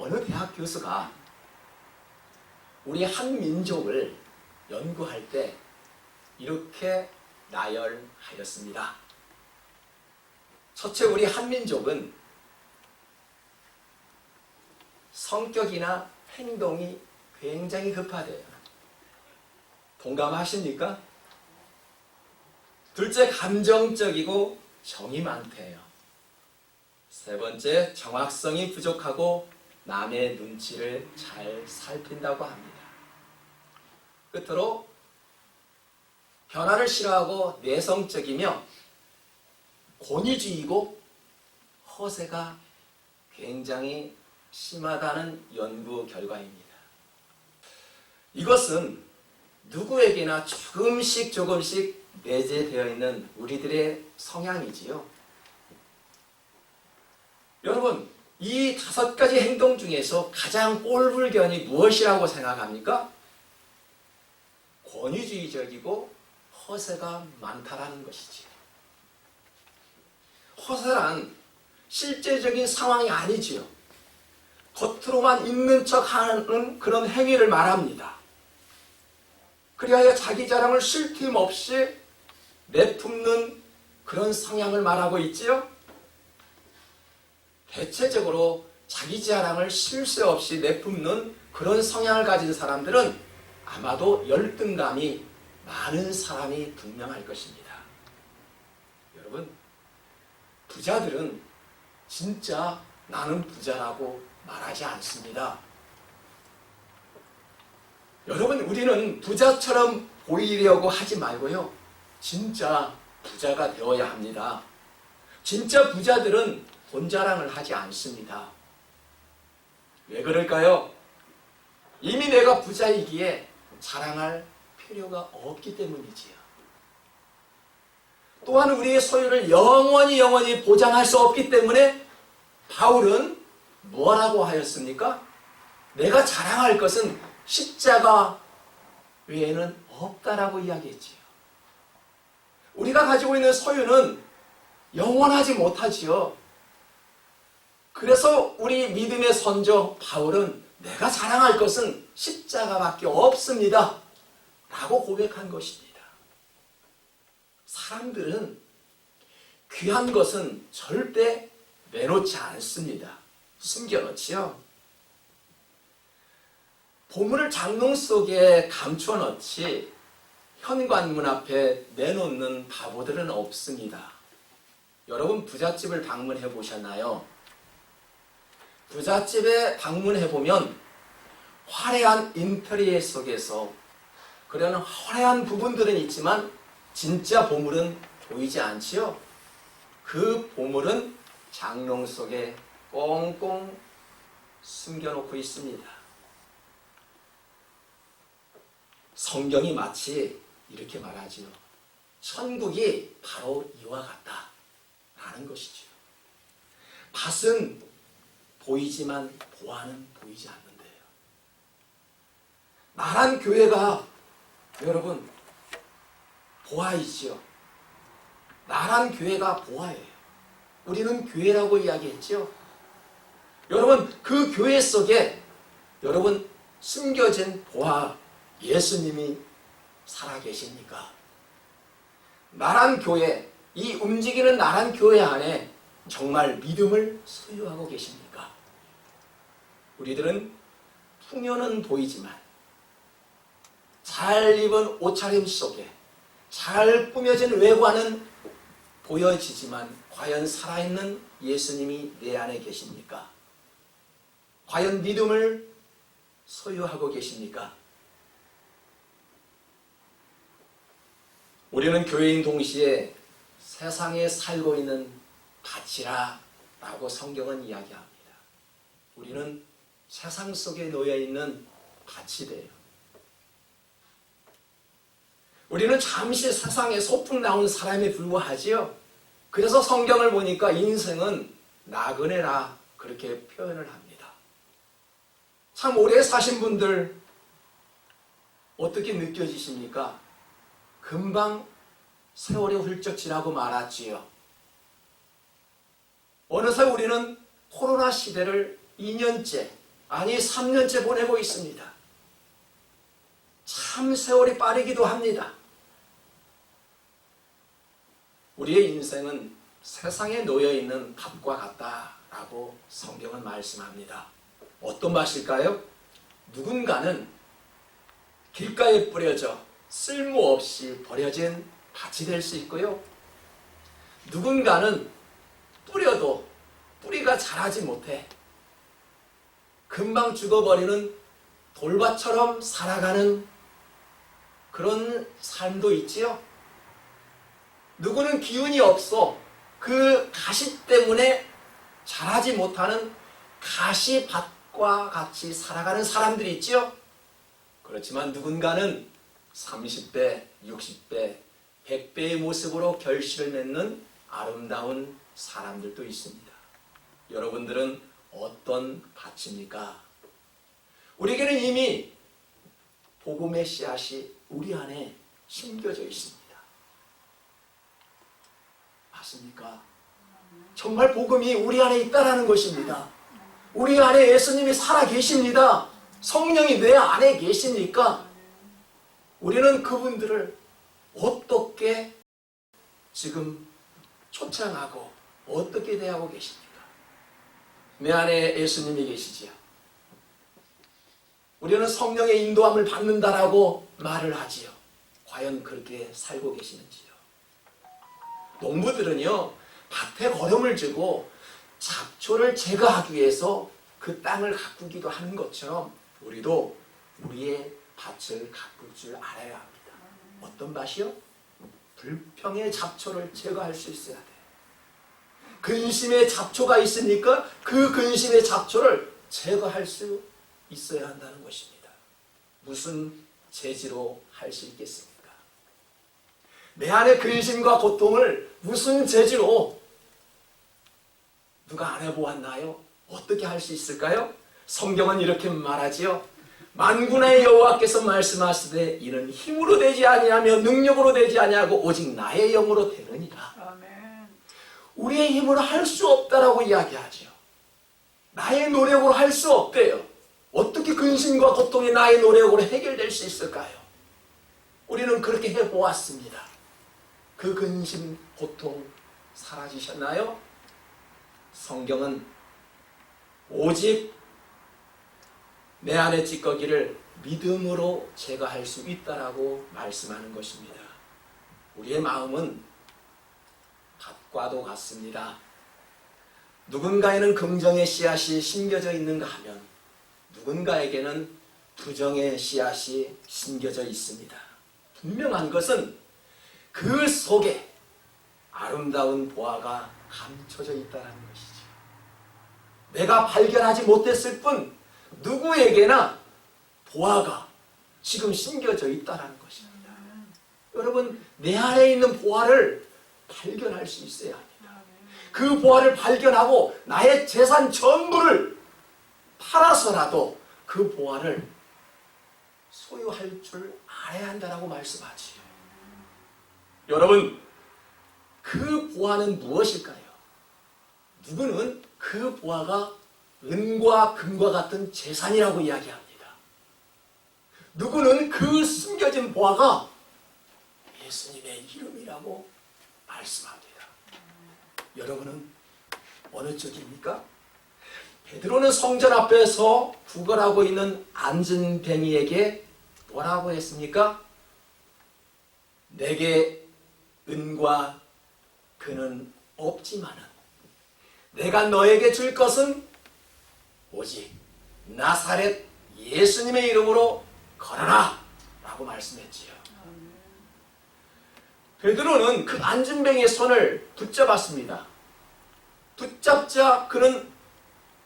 어느 대학 교수가 우리 한 민족을 연구할 때 이렇게 나열하였습니다. 첫째, 우리 한민족은 성격이나 행동이 굉장히 급하대요. 동감하십니까? 둘째, 감정적이고 정이 많대요. 세 번째, 정확성이 부족하고 남의 눈치를 잘 살핀다고 합니다. 끝으로 변화를 싫어하고 내성적이며 권위주의고 허세가 굉장히 심하다는 연구 결과입니다. 이것은 누구에게나 조금씩 내재되어 있는 우리들의 성향이지요. 여러분, 이 5가지 행동 중에서 가장 꼴불견이 무엇이라고 생각합니까? 권위주의적이고 허세가 많다라는 것이지. 허세란 실제적인 상황이 아니지요. 겉으로만 있는 척하는 그런 행위를 말합니다. 그리하여 자기 자랑을 쉴 틈 없이 내뿜는 그런 성향을 말하고 있지요. 대체적으로 자기 자랑을 쉴 새 없이 내뿜는 그런 성향을 가진 사람들은 아마도 열등감이 많은 사람이 분명할 것입니다. 여러분, 부자들은 진짜 나는 부자라고 말하지 않습니다. 여러분, 우리는 부자처럼 보이려고 하지 말고요. 진짜 부자가 되어야 합니다. 진짜 부자들은 돈 자랑을 하지 않습니다. 왜 그럴까요? 이미 내가 부자이기에 자랑할 필요가 없기 때문이지요. 또한 우리의 소유를 영원히 보장할 수 없기 때문에 바울은 뭐라고 하였습니까? 내가 자랑할 것은 십자가 외에는 없다라고 이야기했지요. 우리가 가지고 있는 소유는 영원하지 못하지요. 그래서 우리 믿음의 선조 바울은 내가 자랑할 것은 십자가밖에 없습니다 라고 고백한 것입니다. 사람들은 귀한 것은 절대 내놓지 않습니다. 숨겨놓지요. 보물을 장롱 속에 감춰놓지 현관문 앞에 내놓는 바보들은 없습니다. 여러분, 부잣집을 방문해 보셨나요? 부잣집에 방문해 보면 화려한 인테리어 속에서 그런 화려한 부분들은 있지만 진짜 보물은 보이지 않지요? 그 보물은 장롱 속에 꽁꽁 숨겨놓고 있습니다. 성경이 마치 이렇게 말하지요. 천국이 바로 이와 같다 라는 것이지요. 밭은 보이지만 보화는 보이지 않는데요. 나란 교회가 여러분 보화이지요. 나란 교회가 보화예요. 우리는 교회라고 이야기했죠. 여러분, 그 교회 속에 여러분 숨겨진 보화 예수님이 살아계십니까? 나란 교회, 이 움직이는 나란 교회 안에 정말 믿음을 소유하고 계십니까? 우리들은 풍요는 보이지만 잘 입은 옷차림 속에 잘 꾸며진 외관은 보여지지만 과연 살아있는 예수님이 내 안에 계십니까? 과연 믿음을 소유하고 계십니까? 우리는 교회인 동시에 세상에 살고 있는 밭이라고 성경은 이야기합니다. 우리는 세상 속에 놓여있는 밭이 돼요. 우리는 잠시 세상에 소풍 나온 사람에 불과하지요. 그래서 성경을 보니까 인생은 나그네라 그렇게 표현을 합니다. 참 오래 사신 분들 어떻게 느껴지십니까? 금방 세월이 훌쩍 지나고 말았지요. 어느새 우리는 코로나 시대를 2년째 아니 3년째 보내고 있습니다. 참 세월이 빠르기도 합니다. 우리의 인생은 세상에 놓여있는 밭과 같다라고 성경은 말씀합니다. 어떤 밭일까요? 누군가는 길가에 뿌려져 쓸모없이 버려진 밭이 될 수 있고요. 누군가는 뿌려도 뿌리가 자라지 못해 금방 죽어버리는 돌밭처럼 살아가는 그런 삶도 있지요. 누구는 기운이 없어 그 가시 때문에 자라지 못하는 가시밭과 같이 살아가는 사람들이 있지요. 그렇지만 누군가는 30배, 60배, 100배의 모습으로 결실을 맺는 아름다운 사람들도 있습니다. 여러분들은 어떤 밭입니까? 우리에게는 이미 복음의 씨앗이 우리 안에 심겨져 있습니다. 맞습니까? 정말 복음이 우리 안에 있다라는 것입니다. 우리 안에 예수님이 살아 계십니다. 성령이 내 안에 계시니까 우리는 그분들을 어떻게 지금 초청하고 어떻게 대하고 계십니까? 내 안에 예수님이 계시지요. 우리는 성령의 인도함을 받는다라고 말을 하지요. 과연 그렇게 살고 계시는지요? 농부들은요, 밭에 거름을 주고 잡초를 제거하기 위해서 그 땅을 가꾸기도 하는 것처럼 우리도 우리의 밭을 가꿀 줄 알아야 합니다. 어떤 밭이요? 불평의 잡초를 제거할 수 있어야 돼. 근심의 잡초가 있으니까 그 근심의 잡초를 제거할 수 있어야 한다는 것입니다. 무슨 재지로 할 수 있겠습니까? 내 안의 근심과 고통을 무슨 재지로 누가 안 해보았나요? 어떻게 할 수 있을까요? 성경은 이렇게 말하지요. 만군의 여호와께서 말씀하시되 이는 힘으로 되지 아니하며 능력으로 되지 아니하고 오직 나의 영으로 되느니라. 아멘. 우리의 힘으로 할 수 없다라고 이야기하죠. 나의 노력으로 할 수 없대요. 어떻게 근심과 고통이 나의 노력으로 해결될 수 있을까요? 우리는 그렇게 해보았습니다. 그 근심, 고통 사라지셨나요? 성경은 오직 내 안의 찌꺼기를 믿음으로 제거할 수 있다라고 말씀하는 것입니다. 우리의 마음은 밭과도 같습니다. 누군가에는 긍정의 씨앗이 심겨져 있는가 하면 누군가에게는 부정의 씨앗이 심겨져 있습니다. 분명한 것은 그 속에 아름다운 보화가 감춰져 있다는 것이죠. 내가 발견하지 못했을 뿐 누구에게나 보화가 지금 심겨져 있다는 것입니다. 여러분, 내 안에 있는 보화를 발견할 수 있어야 합니다. 그 보화를 발견하고 나의 재산 전부를 팔아서라도 그 보화를 소유할 줄 알아야 한다고 말씀하지요. 여러분, 그 보화는 무엇일까요? 누구는 그 보화가 은과 금과 같은 재산이라고 이야기합니다. 누구는 그 숨겨진 보화가 예수님의 이름이라고 말씀합니다. 여러분은 어느 쪽입니까? 베드로는 성전 앞에서 구걸하고 있는 안진뱅이에게 뭐라고 했습니까? 내게 은과 금은 없지만은 내가 너에게 줄 것은 오직 나사렛 예수님의 이름으로 걸어라 라고 말씀했지요. 베드로는 그 안진뱅이의 손을 붙잡았습니다. 붙잡자 그는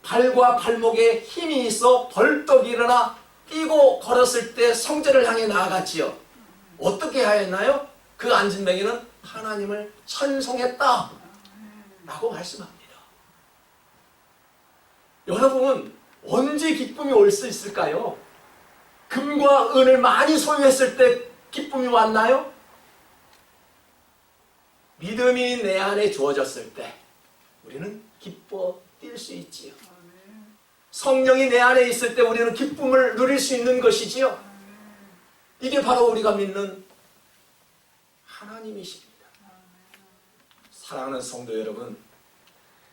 발과 발목에 힘이 있어 벌떡 일어나 뛰고 걸었을 때 성전을 향해 나아갔지요. 어떻게 하였나요? 그 안진뱅이는 하나님을 찬송했다 라고 말씀합니다. 여러분, 언제 기쁨이 올 수 있을까요? 금과 은을 많이 소유했을 때 기쁨이 왔나요? 믿음이 내 안에 주어졌을 때 우리는 기뻐 뛸 수 있지요. 성령이 내 안에 있을 때 우리는 기쁨을 누릴 수 있는 것이지요. 이게 바로 우리가 믿는 하나님이십니다. 사랑하는 성도 여러분,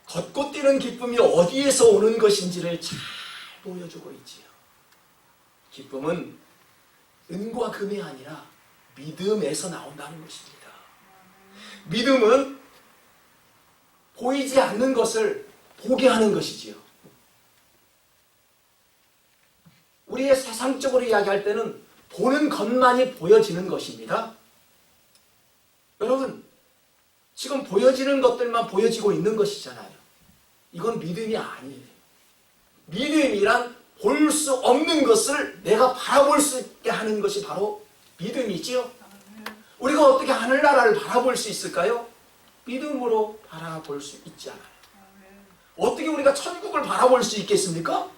걷고 뛰는 기쁨이 어디에서 오는 것인지를 잘 보여주고 있지요. 기쁨은 은과 금이 아니라 믿음에서 나온다는 것입니다. 믿음은 보이지 않는 것을 보게 하는 것이지요. 우리의 세상적으로 이야기할 때는 보는 것만이 보여지는 것입니다. 여러분, 지금 보여지는 것들만 보여지고 있는 것이잖아요. 이건 믿음이 아니에요. 믿음이란 볼 수 없는 것을 내가 바라볼 수 있게 하는 것이 바로 믿음이지요. 우리가 어떻게 하늘나라를 바라볼 수 있을까요? 믿음으로 바라볼 수 있지 않아요. 어떻게 우리가 천국을 바라볼 수 있겠습니까?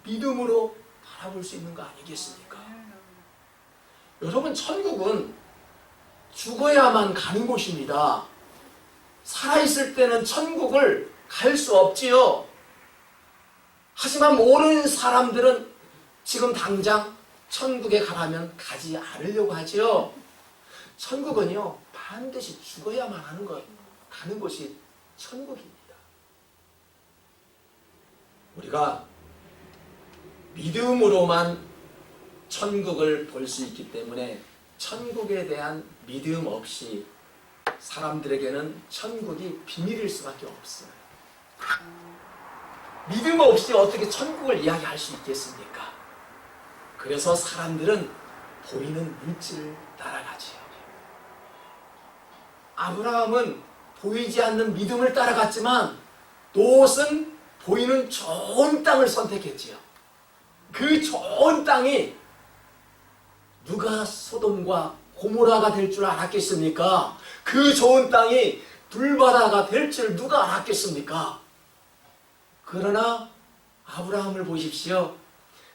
믿음으로 바라볼 수 있는 거 아니겠습니까? 여러분, 천국은 죽어야만 가는 곳입니다. 살아있을 때는 천국을 갈 수 없지요. 하지만 모르는 사람들은 지금 당장 천국에 가라면 가지 않으려고 하지요. 천국은요, 반드시 죽어야만 하는 것, 가는 곳이 천국입니다. 우리가 믿음으로만 천국을 볼 수 있기 때문에 천국에 대한 믿음 없이 사람들에게는 천국이 비밀일 수밖에 없어요. 믿음 없이 어떻게 천국을 이야기할 수 있겠습니까? 그래서 사람들은 보이는 물질을 따라가지요. 아브라함은 보이지 않는 믿음을 따라갔지만 롯은 보이는 좋은 땅을 선택했지요. 그 좋은 땅이 누가 소돔과 고모라가 될 줄 알았겠습니까? 그 좋은 땅이 불바다가 될 줄 누가 알았겠습니까? 그러나 아브라함을 보십시오.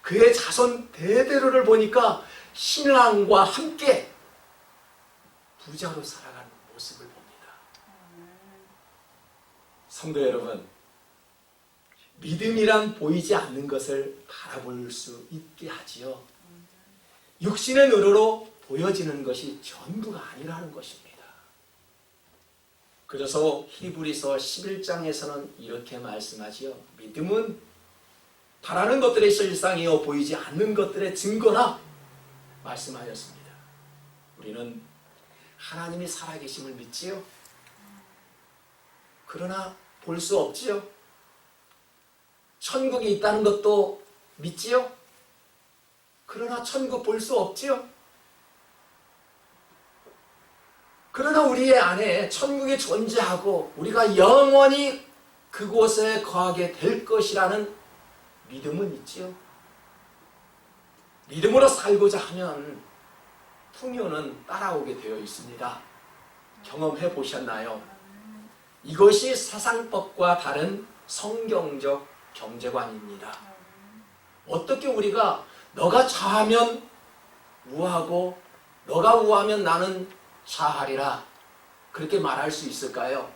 그의 자손 대대로를 보니까 신랑과 함께 부자로 살아가는 모습을 봅니다. 성도 여러분, 믿음이란 보이지 않는 것을 바라볼 수 있게 하지요. 육신의 눈으로 보여지는 것이 전부가 아니라는 것입니다. 그래서 히브리서 11장에서는 이렇게 말씀하지요. 믿음은 바라는 것들의 실상이요 보이지 않는 것들의 증거라 말씀하였습니다. 우리는 하나님이 살아계심을 믿지요. 그러나 볼 수 없지요. 천국이 있다는 것도 믿지요. 그러나 천국 볼 수 없지요. 그러나 우리의 안에 천국이 존재하고 우리가 영원히 그곳에 거하게 될 것이라는 믿음은 있지요. 믿음으로 살고자 하면 풍요는 따라오게 되어 있습니다. 경험해 보셨나요? 이것이 세상법과 다른 성경적 경제관입니다. 어떻게 우리가 너가 좌하면 우하고 너가 우하면 나는 좌하리라 그렇게 말할 수 있을까요?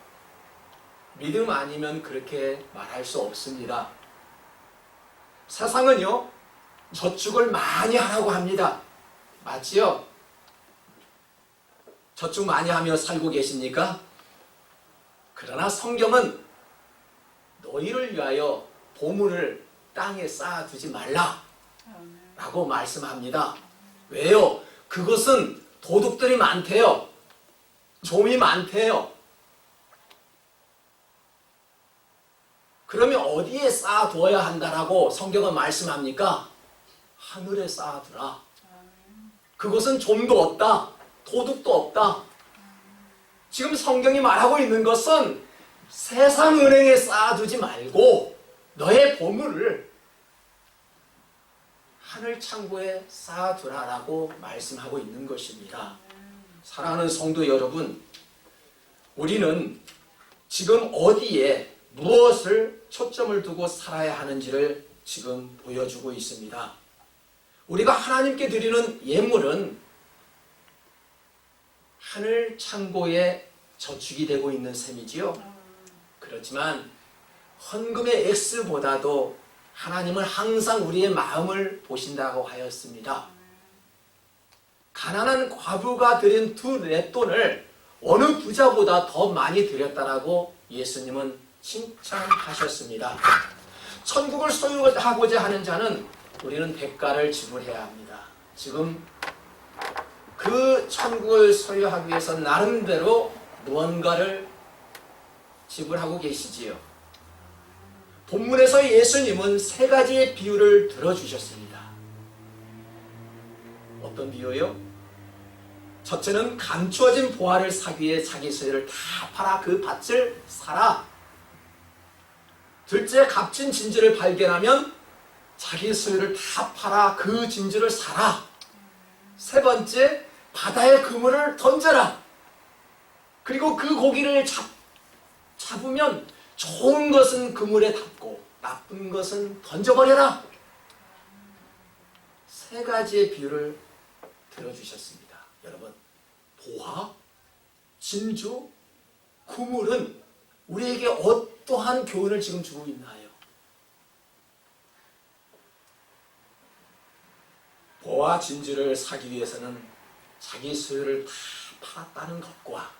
믿음 아니면 그렇게 말할 수 없습니다. 세상은요, 저축을 많이 하라고 합니다. 맞지요? 저축 많이 하며 살고 계십니까? 그러나 성경은 너희를 위하여 보물을 땅에 쌓아두지 말라 라고 말씀합니다. 왜요? 그것은 도둑들이 많대요. 좀이 많대요. 그러면 어디에 쌓아두어야 한다라고 성경은 말씀합니까? 하늘에 쌓아두라. 그것은 좀도 없다. 도둑도 없다. 지금 성경이 말하고 있는 것은 세상 은행에 쌓아두지 말고 너의 보물을 하늘 창고에 쌓아두라라고 말씀하고 있는 것입니다. 사랑하는 성도 여러분, 우리는 지금 어디에 무엇을 초점을 두고 살아야 하는지를 지금 보여주고 있습니다. 우리가 하나님께 드리는 예물은 하늘 창고에 저축이 되고 있는 셈이지요. 그렇지만 헌금의 X보다도 하나님은 항상 우리의 마음을 보신다고 하였습니다. 가난한 과부가 드린 2렛돈을 어느 부자보다 더 많이 드렸다라고 예수님은 칭찬하셨습니다. 천국을 소유하고자 하는 자는 우리는 대가를 지불해야 합니다. 지금 그 천국을 소유하기 위해서 나름대로 무언가를 지불하고 계시지요. 본문에서 예수님은 3가지의 비유를 들어주셨습니다. 어떤 비유요? 첫째는 감추어진 보화를 사기 위해 자기 소유를 다 팔아 그 밭을 사라. 둘째, 값진 진주를 발견하면 자기 소유를 다 팔아 그 진주를 사라. 세 번째, 바다에 그물을 던져라. 그리고 그 고기를 잡으면 좋은 것은 그물에 닿고 나쁜 것은 던져버려라. 3가지의 비유를 들어주셨습니다. 여러분, 보화, 진주, 그물은 우리에게 어떠한 교훈을 지금 주고 있나요? 보화, 진주를 사기 위해서는 자기 소유를 다 팔았다는 것과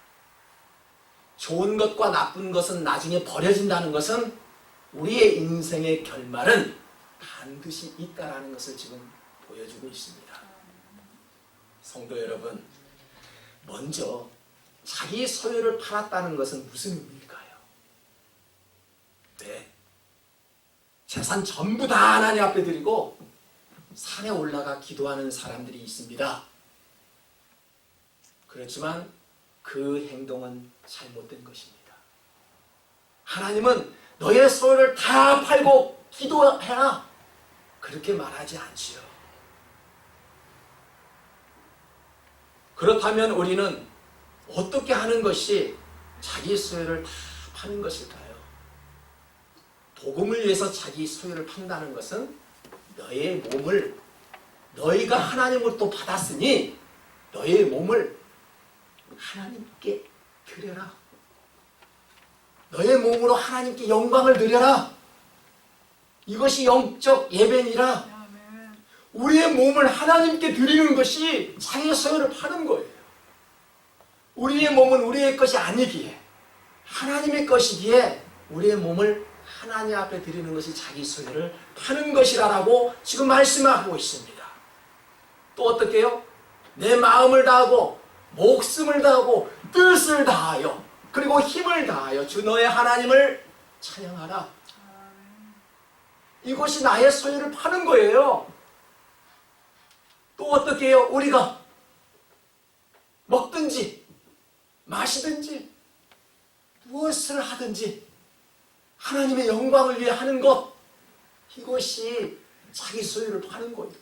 좋은 것과 나쁜 것은 나중에 버려진다는 것은 우리의 인생의 결말은 반드시 있다라는 것을 지금 보여주고 있습니다. 성도 여러분, 먼저 자기 소유를 팔았다는 것은 무슨 의미일까요? 네, 재산 전부 다 하나님 앞에 드리고 산에 올라가 기도하는 사람들이 있습니다. 그렇지만 그 행동은 잘못된 것입니다. 하나님은 너의 소유를 다 팔고 기도해라, 그렇게 말하지 않지요. 그렇다면 우리는 어떻게 하는 것이 자기 소유를 다 파는 것일까요? 복음을 위해서 자기 소유를 판다는 것은 너의 몸을, 너희가 하나님으로부터 받았으니 너의 몸을 하나님께 드려라. 너의 몸으로 하나님께 영광을 드려라. 이것이 영적 예배니라. 우리의 몸을 하나님께 드리는 것이 자기 소유를 파는 거예요. 우리의 몸은 우리의 것이 아니기에, 하나님의 것이기에 우리의 몸을 하나님 앞에 드리는 것이 자기 소유를 파는 것이라고 지금 말씀하고 있습니다. 또 어떻게 해요? 내 마음을 다하고 목숨을 다하고 뜻을 다하여 그리고 힘을 다하여 주 너의 하나님을 찬양하라. 이것이 나의 소유를 파는 거예요. 또 어떻게 해요? 우리가 먹든지 마시든지 무엇을 하든지 하나님의 영광을 위해 하는 것, 이것이 자기 소유를 파는 거입니다.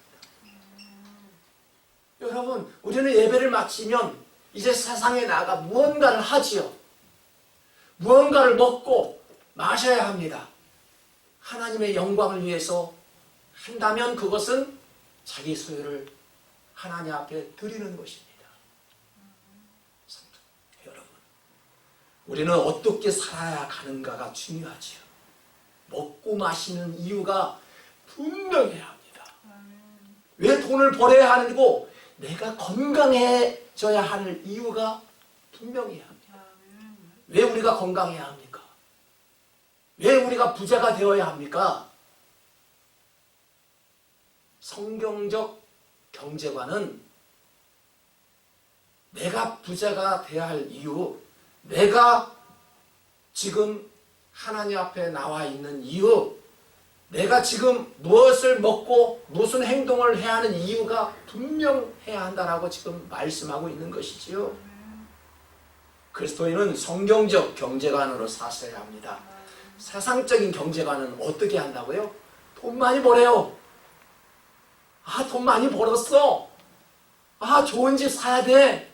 여러분, 우리는 예배를 마치면 이제 세상에 나가 무언가를 하지요. 무언가를 먹고 마셔야 합니다. 하나님의 영광을 위해서 한다면 그것은 자기 소유를 하나님 앞에 드리는 것입니다. 여러분, 우리는 어떻게 살아야 가는가가 중요하지요. 먹고 마시는 이유가 분명해야 합니다. 왜 돈을 벌어야 하는고 내가 건강해져야 할 이유가 분명해야 합니다. 왜 우리가 건강해야 합니까? 왜 우리가 부자가 되어야 합니까? 성경적 경제관은 내가 부자가 되어야 할 이유, 내가 지금 하나님 앞에 나와 있는 이유, 내가 지금 무엇을 먹고 무슨 행동을 해야 하는 이유가 분명해야 한다라고 지금 말씀하고 있는 것이지요. 그리스도인은 성경적 경제관으로 사셔야 합니다. 세상적인 경제관은 어떻게 한다고요? 돈 많이 벌어요. 아, 돈 많이 벌었어. 아, 좋은 집 사야 돼.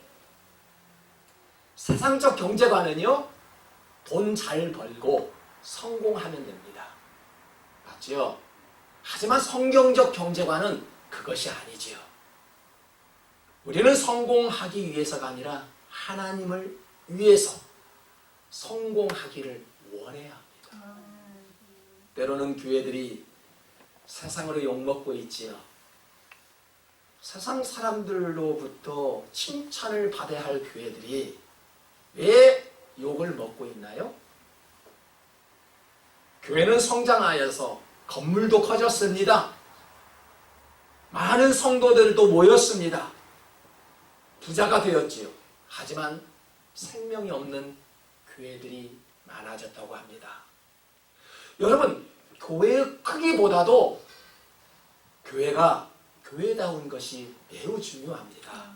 세상적 경제관은요, 돈 잘 벌고 성공하면 됩니다. 맞죠? 하지만 성경적 경제관은 그것이 아니지요. 우리는 성공하기 위해서가 아니라 하나님을 위해서 성공하기를 원해야 합니다. 때로는 교회들이 세상으로 욕먹고 있지요. 세상 사람들로부터 칭찬을 받아야 할 교회들이 왜 욕을 먹고 있나요? 교회는 성장하여서 건물도 커졌습니다. 많은 성도들도 모였습니다. 부자가 되었지요. 하지만 생명이 없는 교회들이 많아졌다고 합니다. 여러분, 교회의 크기보다도 교회가 교회다운 것이 매우 중요합니다.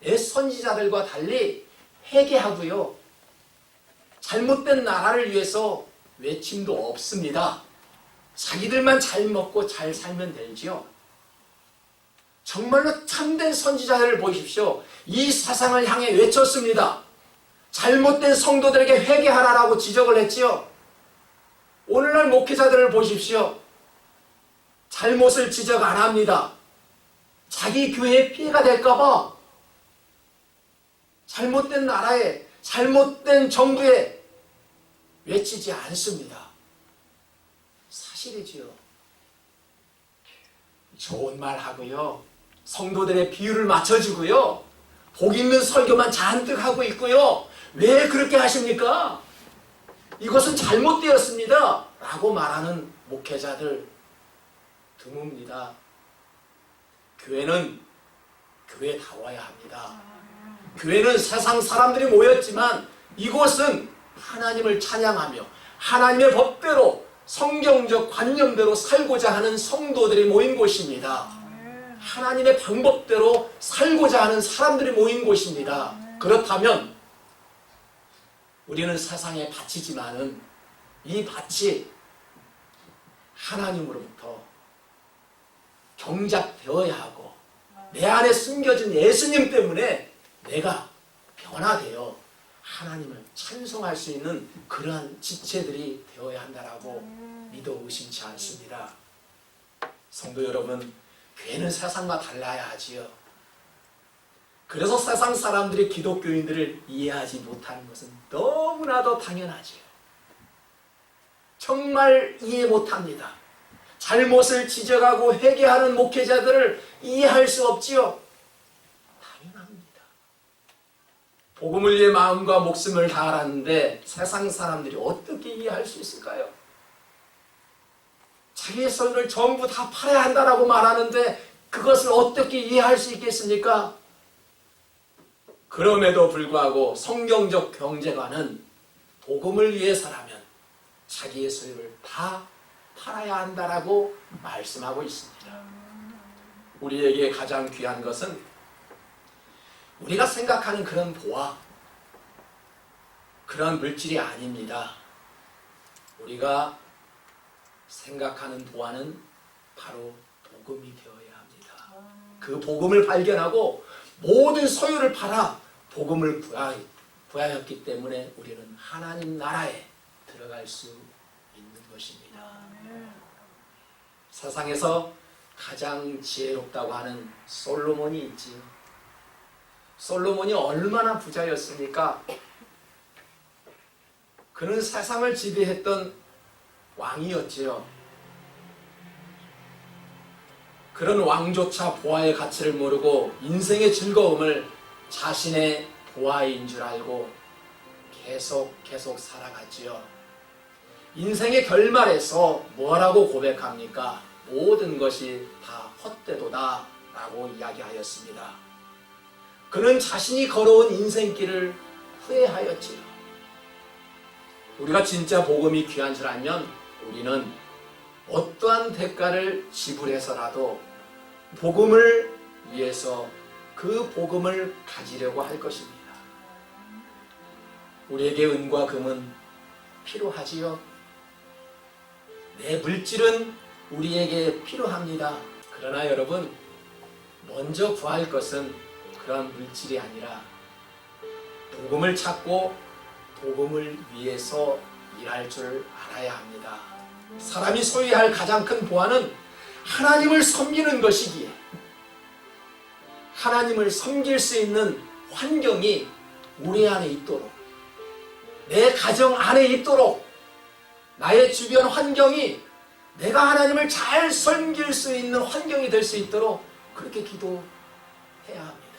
옛 선지자들과 달리 회개하고요. 잘못된 나라를 위해서 외침도 없습니다. 자기들만 잘 먹고 잘 살면 되지요. 정말로 참된 선지자들을 보십시오. 이 세상을 향해 외쳤습니다. 잘못된 성도들에게 회개하라라고 지적을 했지요. 오늘날 목회자들을 보십시오. 잘못을 지적 안 합니다. 자기 교회에 피해가 될까봐 잘못된 나라에, 잘못된 정부에 외치지 않습니다. 사실이지요. 좋은 말 하고요. 성도들의 비유를 맞춰주고요. 복 있는 설교만 잔뜩 하고 있고요. 왜 그렇게 하십니까? 이것은 잘못되었습니다. 라고 말하는 목회자들 드뭅니다. 교회는 교회다워야 합니다. 교회는 세상 사람들이 모였지만 이곳은 하나님을 찬양하며 하나님의 법대로 성경적 관념대로 살고자 하는 성도들이 모인 곳입니다. 하나님의 방법대로 살고자 하는 사람들이 모인 곳입니다. 그렇다면 우리는 세상에 밭이지만은 이 밭이 하나님으로부터 경작되어야 하고 내 안에 숨겨진 예수님 때문에 내가 변화되어 하나님을 찬송할 수 있는 그러한 지체들이 되어야 한다라고 믿어 의심치 않습니다. 성도 여러분, 교회는 세상과 달라야 하지요. 그래서 세상 사람들이 기독교인들을 이해하지 못하는 것은 너무나도 당연하지요. 정말 이해 못합니다. 잘못을 지적하고 회개하는 목회자들을 이해할 수 없지요. 당연합니다. 복음을 위해 마음과 목숨을 다하라는데 세상 사람들이 어떻게 이해할 수 있을까요? 자기의 소유를 전부 다 팔아야 한다라고 말하는데 그것을 어떻게 이해할 수 있겠습니까? 그럼에도 불구하고 성경적 경제관은 복음을 위해서라면 자기의 소유를 다 팔아야 한다라고 말씀하고 있습니다. 우리에게 가장 귀한 것은 우리가 생각하는 그런 보화, 그런 물질이 아닙니다. 우리가 생각하는 보화는 바로 복음이 되어야 합니다. 그 복음을 발견하고 모든 소유를 팔아 복음을 구하였기 때문에 우리는 하나님 나라에 들어갈 수 있는 것입니다. 세상에서 가장 지혜롭다고 하는 솔로몬이 있지요. 솔로몬이 얼마나 부자였습니까? 그는 세상을 지배했던 왕이었지요. 그런 왕조차 보화의 가치를 모르고 인생의 즐거움을 자신의 보화인 줄 알고 계속 살아갔지요. 인생의 결말에서 뭐라고 고백합니까? 모든 것이 다 헛되도다 라고 이야기하였습니다. 그는 자신이 걸어온 인생길을 후회하였지요. 우리가 진짜 복음이 귀한 줄 알면 우리는 어떠한 대가를 지불해서라도 복음을 위해서 그 복음을 가지려고 할 것입니다. 우리에게 은과 금은 필요하지요. 내 물질은 우리에게 필요합니다. 그러나 여러분, 먼저 구할 것은 그런 물질이 아니라 복음을 찾고 복음을 위해서 일할 줄 알아야 합니다. 사람이 소유할 가장 큰 보화는 하나님을 섬기는 것이기에 하나님을 섬길 수 있는 환경이 우리 안에 있도록, 내 가정 안에 있도록, 나의 주변 환경이 내가 하나님을 잘 섬길 수 있는 환경이 될 수 있도록 그렇게 기도해야 합니다.